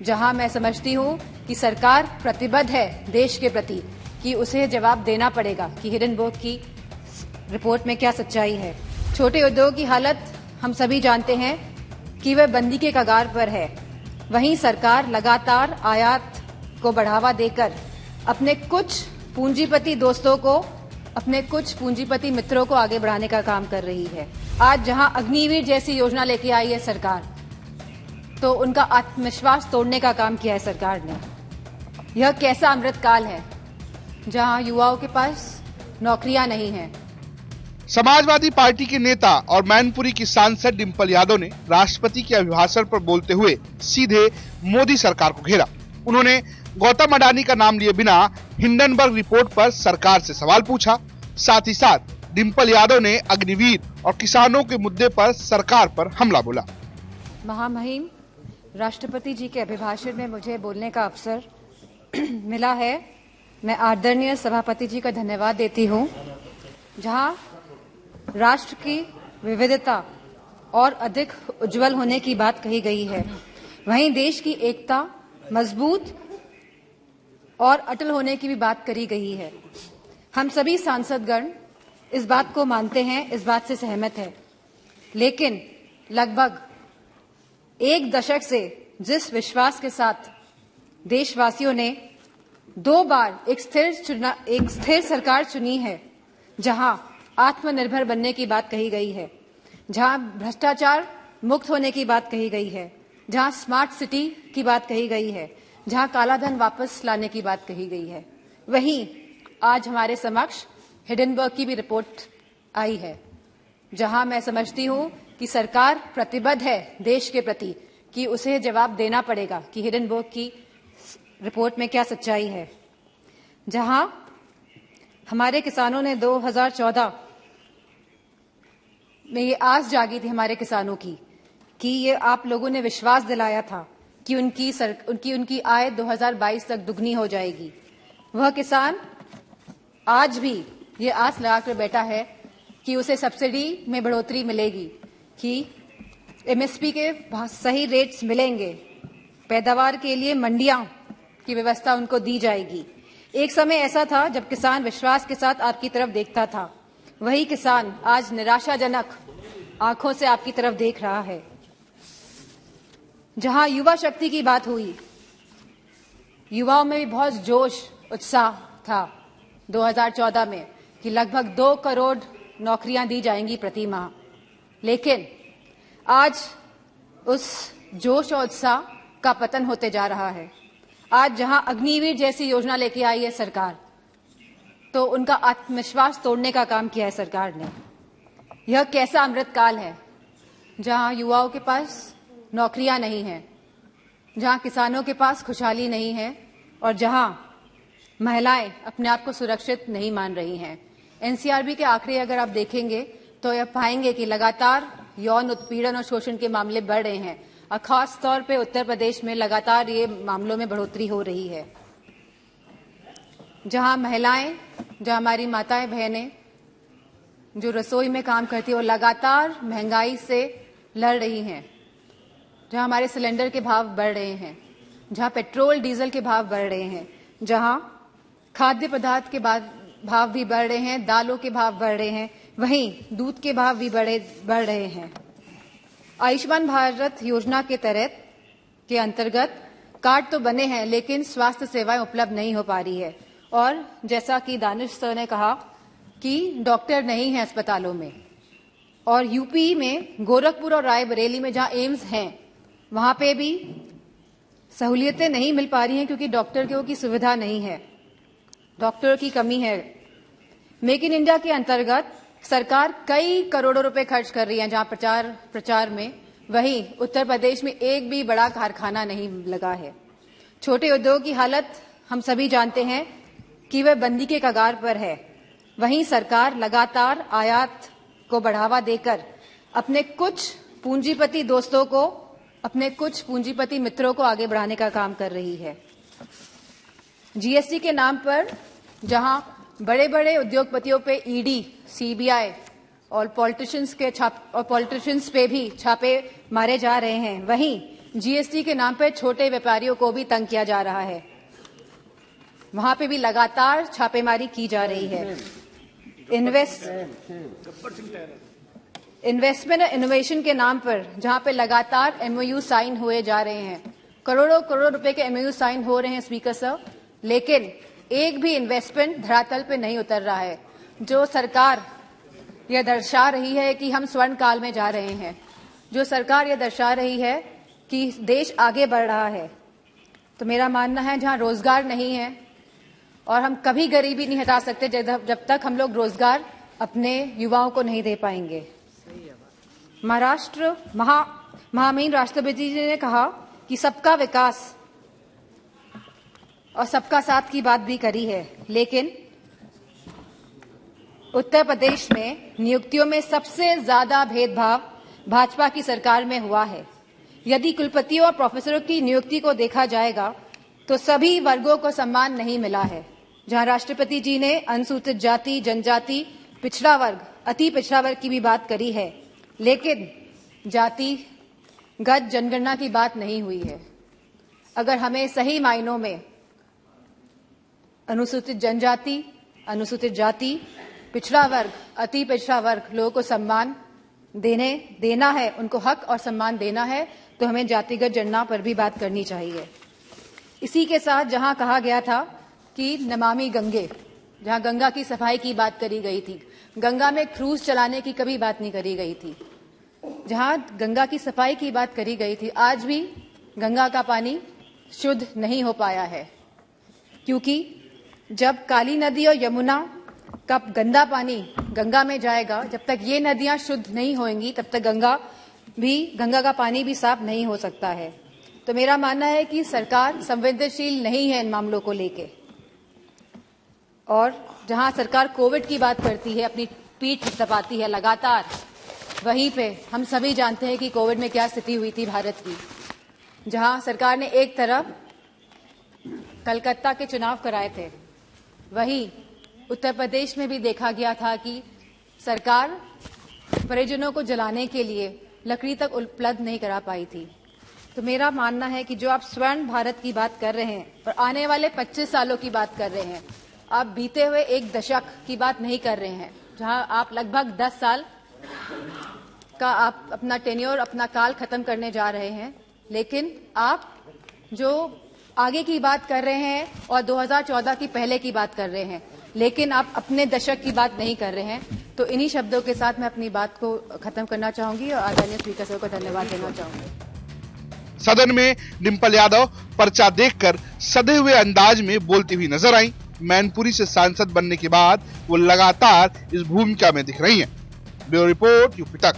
जहां मैं समझती हूं कि सरकार प्रतिबद्ध है देश के प्रति कि उसे जवाब देना पड़ेगा कि हिडनबर्ग की रिपोर्ट में क्या सच्चाई है। छोटे उद्योग की हालत हम सभी जानते हैं कि वह बंदी के कगार पर है। वहीं सरकार लगातार आयात को बढ़ावा देकर अपने कुछ पूंजीपति दोस्तों को, अपने कुछ पूंजीपति मित्रों को आगे बढ़ाने का काम कर रही है। आज जहां अग्निवीर जैसी योजना लेके आई है सरकार, तो उनका आत्मविश्वास तोड़ने का काम किया है सरकार ने। यह कैसा अमृतकाल है जहां युवाओं के पास नौकरियां नहीं हैं। समाजवादी पार्टी के नेता और मैनपुरी की सांसद डिंपल यादव ने राष्ट्रपति के अभिभाषण पर बोलते हुए सीधे मोदी सरकार को घेरा। उन्होंने गौतम अडानी का नाम लिए बिना हिंडनबर्ग रिपोर्ट पर सरकार से सवाल पूछा। साथ ही साथ डिंपल यादव ने अग्निवीर और किसानों के मुद्दे पर सरकार पर हमला बोला। महामहिम राष्ट्रपति जी के अभिभाषण में मुझे बोलने का अवसर मिला है। मैं आदरणीय सभापति जी का धन्यवाद देती हूं, जहां राष्ट्र की विविधता और अधिक उज्जवल होने की बात कही गई है, वहीं देश की एकता मजबूत और अटल होने की भी बात करी गई है। हम सभी सांसदगण इस बात को मानते हैं, इस बात से सहमत है। लेकिन लगभग एक दशक से जिस विश्वास के साथ देशवासियों ने 2 बार एक स्थिर सरकार चुनी है, जहां आत्मनिर्भर बनने की बात कही गई है, जहां भ्रष्टाचार मुक्त होने की बात कही गई है, जहां स्मार्ट सिटी की बात कही गई है, जहां कालाधन वापस लाने की बात कही गई है, वहीं आज हमारे समक्ष हिडनबर्ग की भी रिपोर्ट आई है, जहां मैं समझती हूं कि सरकार प्रतिबद्ध है देश के प्रति कि उसे जवाब देना पड़ेगा कि हिडनबर्ग की रिपोर्ट में क्या सच्चाई है। जहां हमारे किसानों ने 2014 में ये आस जागी थी हमारे किसानों की कि ये आप लोगों ने विश्वास दिलाया था कि उनकी आय 2022 तक दुगनी हो जाएगी। वह किसान आज भी ये आस लगाकर बैठा है कि उसे सब्सिडी में बढ़ोतरी मिलेगी, कि एमएसपी के सही रेट्स मिलेंगे, पैदावार के लिए मंडियां की व्यवस्था उनको दी जाएगी। एक समय ऐसा था जब किसान विश्वास के साथ आपकी तरफ देखता था। वही किसान आज निराशाजनक आंखों से आपकी तरफ देख रहा है। जहां युवा शक्ति की बात हुई, युवाओं में भी बहुत जोश उत्साह था 2014 में कि लगभग 2 करोड़ नौकरियां दी जाएंगी प्रति माह। लेकिन आज उस जोश और उत्साह का पतन होते जा रहा है। आज जहां अग्निवीर जैसी योजना लेके आई है सरकार, तो उनका आत्मविश्वास तोड़ने का काम किया है सरकार ने। यह कैसा अमृतकाल है जहां युवाओं के पास नौकरियां नहीं हैं, जहां किसानों के पास खुशहाली नहीं है और जहां महिलाएं अपने आप को सुरक्षित नहीं मान रही हैं। एनसीआरबी के आंकड़े अगर आप देखेंगे तो यह पाएंगे कि लगातार यौन उत्पीड़न और शोषण के मामले बढ़ रहे हैं और खास तौर पे उत्तर प्रदेश में लगातार ये मामलों में बढ़ोतरी हो रही है। जहां महिलाएं, जहां हमारी माताएं बहनें जो रसोई में काम करती है, वो लगातार महंगाई से लड़ रही हैं, जहां हमारे सिलेंडर के भाव बढ़ रहे हैं, जहां पेट्रोल डीजल के भाव बढ़ रहे हैं, जहां खाद्य पदार्थ के भाव भी बढ़ रहे हैं, दालों के भाव बढ़ रहे हैं, वहीं दूध के भाव भी बढ़ रहे हैं। आयुष्मान भारत योजना के तहत के अंतर्गत कार्ड तो बने हैं, लेकिन स्वास्थ्य सेवाएं उपलब्ध नहीं हो पा रही है। और जैसा कि दानिश सर ने कहा कि डॉक्टर नहीं है अस्पतालों में, और यूपी में गोरखपुर और रायबरेली में जहां एम्स हैं, वहां पे भी सहूलियतें नहीं मिल पा रही हैं क्योंकि डॉक्टर की सुविधा नहीं है, डॉक्टर की कमी है। मेक इन इंडिया के अंतर्गत सरकार कई करोड़ों रुपए खर्च कर रही है जहां प्रचार में, वहीं उत्तर प्रदेश में एक भी बड़ा कारखाना नहीं लगा है। छोटे उद्योग की हालत हम सभी जानते हैं कि वह बंदी के कगार पर है। वहीं सरकार लगातार आयात को बढ़ावा देकर अपने कुछ पूंजीपति दोस्तों को, अपने कुछ पूंजीपति मित्रों को आगे बढ़ाने का काम कर रही है। जीएसटी के नाम पर जहां बड़े बड़े उद्योगपतियों पे ईडी, सीबीआई और पॉलिटिशियंस पे भी छापे मारे जा रहे हैं, वहीं जीएसटी के नाम पर छोटे व्यापारियों को भी तंग किया जा रहा है। वहां पे भी लगातार छापेमारी की जा रही है। इन्वेस्टमेंट और इनोवेशन के नाम पर जहां पे लगातार एमओयू साइन हुए जा रहे हैं, करोड़ों करोड़ रुपए के एमओयू साइन हो रहे हैं स्पीकर साहब, लेकिन एक भी इन्वेस्टमेंट धरातल पे नहीं उतर रहा है। जो सरकार यह दर्शा रही है कि हम स्वर्ण काल में जा रहे हैं, जो सरकार यह दर्शा रही है कि देश आगे बढ़ रहा है, तो मेरा मानना है जहां रोजगार नहीं है, और हम कभी गरीबी नहीं हटा सकते जब तक हम लोग रोजगार अपने युवाओं को नहीं दे पाएंगे। महाराष्ट्र महामहिम राष्ट्रपति जी ने कहा कि सबका विकास और सबका साथ की बात भी करी है, लेकिन उत्तर प्रदेश में नियुक्तियों में सबसे ज्यादा भेदभाव भाजपा की सरकार में हुआ है। यदि कुलपतियों और प्रोफेसरों की नियुक्ति को देखा जाएगा तो सभी वर्गों को सम्मान नहीं मिला है। जहां राष्ट्रपति जी ने अनुसूचित जाति, जनजाति, पिछड़ा वर्ग, अति पिछड़ा वर्ग की भी बात करी है, लेकिन जातिगत जनगणना की बात नहीं हुई है। अगर हमें सही मायनों में अनुसूचित जनजाति, अनुसूचित जाति, पिछड़ा वर्ग, अति पिछड़ा वर्ग लोगों को सम्मान देना है, उनको हक और सम्मान देना है, तो हमें जातिगत जनगणना पर भी बात करनी चाहिए। इसी के साथ जहां कहा गया था कि नमामि गंगे, जहां गंगा की सफाई की बात करी गई थी, गंगा में क्रूज चलाने की कभी बात नहीं करी गई थी। जहां गंगा की सफाई की बात करी गई थी, आज भी गंगा का पानी शुद्ध नहीं हो पाया है, क्योंकि जब काली नदी और यमुना का गंदा पानी गंगा में जाएगा, जब तक ये नदियां शुद्ध नहीं होंगी तब तक गंगा का पानी भी साफ नहीं हो सकता है। तो मेरा मानना है कि सरकार संवेदनशील नहीं है इन मामलों को लेके, और जहां सरकार कोविड की बात करती है, अपनी पीठ थपथपाती है लगातार, वहीं पे हम सभी जानते हैं कि कोविड में क्या स्थिति हुई थी भारत की। जहां सरकार ने एक तरफ कलकत्ता के चुनाव कराए थे, वहीं उत्तर प्रदेश में भी देखा गया था कि सरकार परिजनों को जलाने के लिए लकड़ी तक उपलब्ध नहीं करा पाई थी। तो मेरा मानना है कि जो आप स्वर्ण भारत की बात कर रहे हैं और आने वाले 25 सालों की बात कर रहे हैं, आप बीते हुए एक दशक की बात नहीं कर रहे हैं, जहां आप लगभग 10 साल का आप अपना टेन्योर, अपना काल खत्म करने जा रहे हैं। लेकिन आप जो आगे की बात कर रहे हैं और 2014 की पहले की बात कर रहे हैं, लेकिन आप अपने दशक की बात नहीं कर रहे हैं। तो इन्हीं शब्दों के साथ मैं अपनी बात को खत्म करना चाहूंगी और आदरणीय स्पीकर साहब को धन्यवाद देना चाहूंगी। सदन में डिंपल यादव पर्चा देखकर सधे हुए अंदाज में बोलती हुई नजर आई। मैनपुरी से सांसद बनने के बाद वो लगातार इस भूमिका में दिख रही हैं। ब्यूरो रिपोर्ट, यूपी तक।